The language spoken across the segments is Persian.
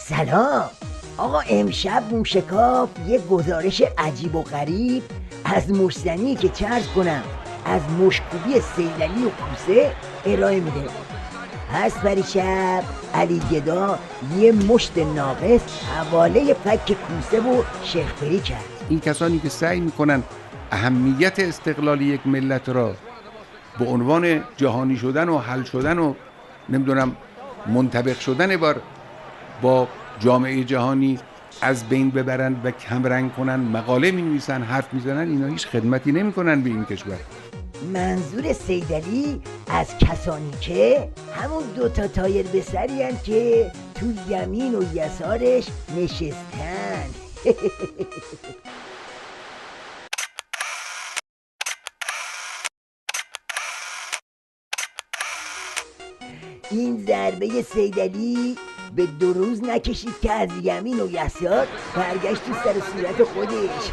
سلام آقا، امشب موشکاف یه گزارش عجیب و غریب از مشتنی که چرز کنم از مشکوبی سیلعلی و کوسه ارائه میده. پس پریشب علی گدا یه مشت ناقص حواله فک کوسه و شیخ پری کرد. این کسانی که سعی میکنن اهمیت استقلال یک ملت را به عنوان جهانی شدن و حل شدن و نمیدونم منطبق شدن با جامعه جهانی از بین ببرن و کمرنگ کنن، مقاله می نویسن، حرف میزنن، اینا هیچ خدمتی نمی کنن به این کشور. منظور سیدعلی از کسانی که همون دوتا تایر به سری هن که تو یمین و یسارش نشستن. این ضربه سیدعلی به 2 روز نکشید که از یمین و یسار برگشت تو سر صورت خودش.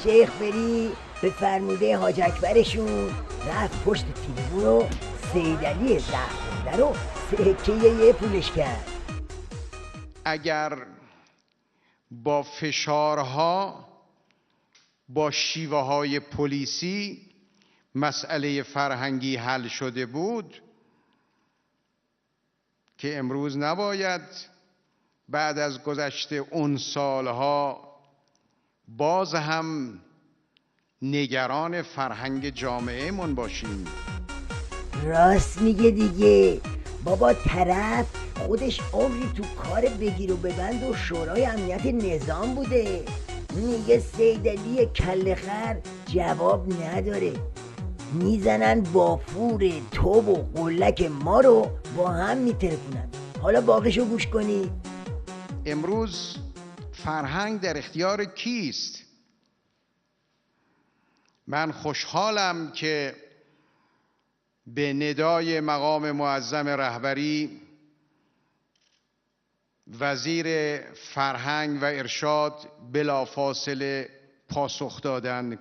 شیخ پری به فرموده حاج اکبرشون رفت پشت تیمون و سیدعلی زخم‌زده رو سکه یه پولش کرد. اگر با فشارها، با شیوه های پلیسی مسئله فرهنگی حل شده بود که امروز نباید بعد از گذشته اون سالها باز هم نگران فرهنگ جامعه من باشیم. راست میگه دیگه بابا، طرف خودش عمری تو کار بگیر و ببند و شورای امنیت نظام بوده. میگه سیدعلی کله خر جواب نداره، میزنن با فور توب و قلک ما رو با هم میترکونن. حالا باقیشو گوش کنی. امروز فرهنگ در اختیار کیست؟ من خوشحالم که به ندای مقام معظم رهبری وزیر فرهنگ و ارشاد بلافاصله پاسخ دادن.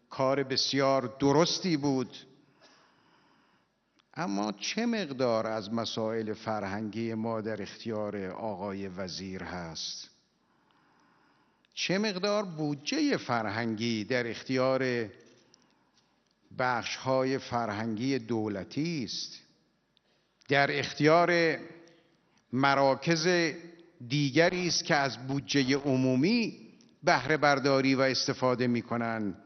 کار بسیار درستی بود، اما چه مقدار از مسائل فرهنگی ما در اختیار آقای وزیر هست؟ چه مقدار بودجه فرهنگی در اختیار بخش‌های فرهنگی دولتی است؟ در اختیار مراکز دیگری است که از بودجه عمومی بهره برداری و استفاده می‌کنند.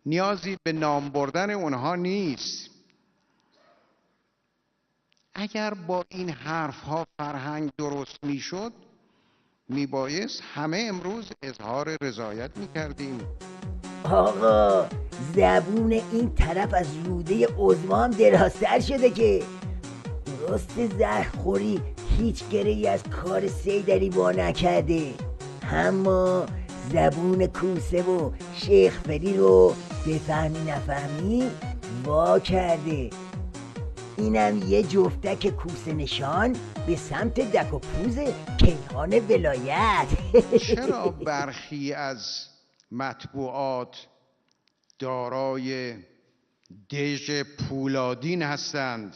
نیازی به نام بردن اونها نیست. اگر با این حرف‌ها فرهنگ درست می‌شد، میبایست همه امروز اظهار رضایت می‌کردیم. آقا زبون این طرف از روده عظما هم درازتر شده که درست زهرخوری هیچ گره‌ای از کار سیدعلی وا نکرده، اما زبون کوسه و شیخ پری رو بفهمی نفهمی وا کرده. اینم یه جفتک کوسه نشان به سمت دک و پوز کیهان ولایت. چرا برخی از مطبوعات دارای دژ پولادین هستند؟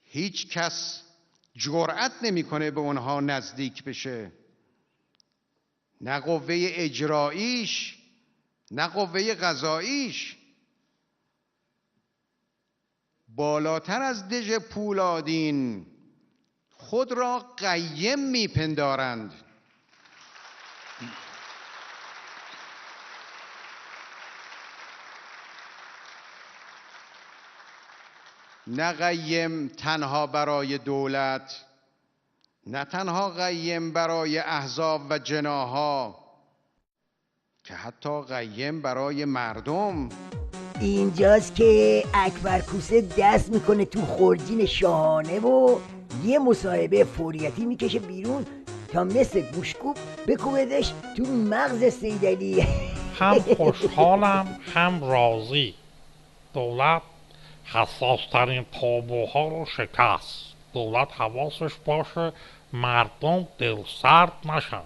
هیچ کس جرأت نمی‌کنه به اونها نزدیک بشه، نه قوه اجراییش نه قوه قضاییش. بالاتر از دژ پولادین خود را قیم میپندارند. نه قیم تنها برای دولت، نه تنها قیم برای احزاب و جناح‌ها، که حتی قیم برای مردم. اینجاست که اکبر کوسه دست میکنه تو خورجین شاهانه و یه مصاحبه فوریتی میکشه بیرون تا مثل گوشکوب بکوبدش تو مغز سیدعلی. هم خوشحالم هم راضی. دولت حساسترین تابوها رو شکست. دولت حواسش باشه مردم دلسرد نشن.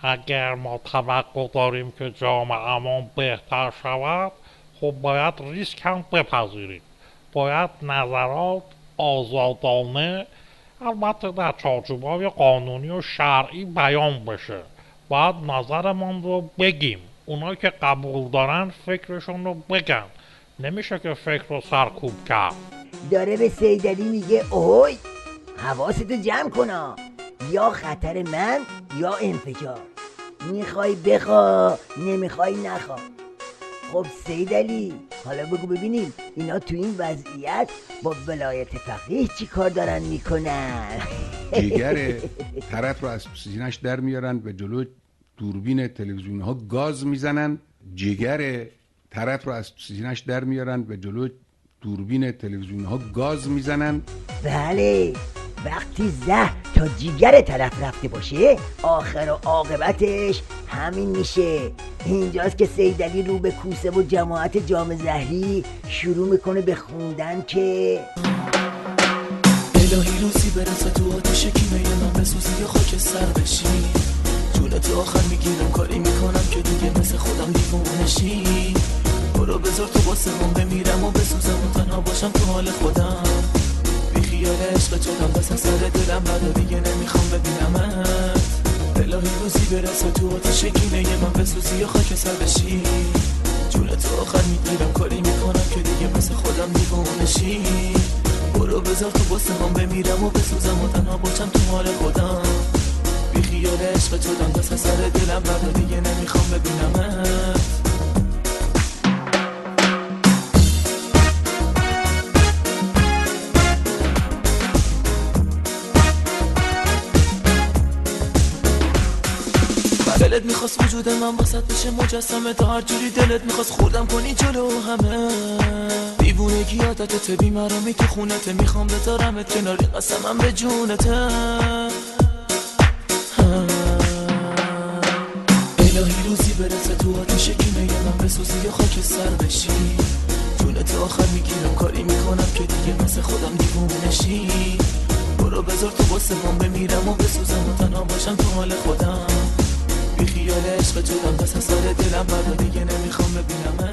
اگر ما توقع داریم که جامعه‌مون بهتر شود، خب باید ریسک هم بپذیریم. باید نظرات آزادانه، البته در چارچوب‌های قانونی و شرعی بیان بشه. باید نظرمان رو بگیم، اونایی که قبول دارن فکرشون رو بگن، نمیشه که فکر رو سرکوب کرد. داره به سیدعلی میگه اوی حواستو جمع کنا، یا خطر من یا انفجار، میخوای بخوا نمیخوای نخوا. خب سیدعلی حالا بگو ببینیم اینا تو این وضعیت با ولایت فقیه چی کار دارن میکنن؟ جگر طرف رو از سینه‌اش در میارن و جلو دوربین تلویزیون ها گاز میزنن. جگر طرف رو از سینه‌اش در میارن و جلو دوربین تلویزیون ها گاز میزنن. بله، وقتی زهر تا جیگر طرف رفته باشه آخر و عاقبتش همین میشه. اینجاست که سیدعلی رو به کوسه و جماعت جام زهری شروع میکنه به خوندن که الهی روزی برسه تو آتش کینه من بسوزی یا خاک سر بشی، جونت آخر میگیرم کاری میکنم که دیگه مثل خودم دیوونشی. برو بذار تو واسه من بمیرم و بسوزم و تنها باشم تو حال خودم، بی خیال عشق چودم بس سر دلم بعد دیگه نمیخوام ببینمت. الهی روزی برسه تو آتش کینه من بسوزی یا خاک سر بشی، جونت آخر میگیرم کاری میکنم که دیگه مثل خودم دیوونشی. برو بذار تو واسه من بمیرم و بسوزم و تنها باشم تو حال خودم، بی خیال عشق چودم بس سر دلم بعد دیگه نمیخوام ببینمت. دلت میخواست وجود من واسط بشه مجسمه، تا هر جوری دلت میخواست خوردم کنی جلو همه. دیوونگی عادتت بیمرامی تو خونته، میخوام بذارمت کناری قسمم به جونته. الهی روزی برسه تو آتش کینه من بسوزی یا خاک سر بشی، جونت آخر میگیرم کاری میکنم که دیگه مثل خودم دیوونشی. برو بذار تو واسه من بمیرم و بسوزم و تنها باشم تو حال خودم، بی خیال عشق جدم بس سر دلم بعد دیگه نمیخوام ببینم.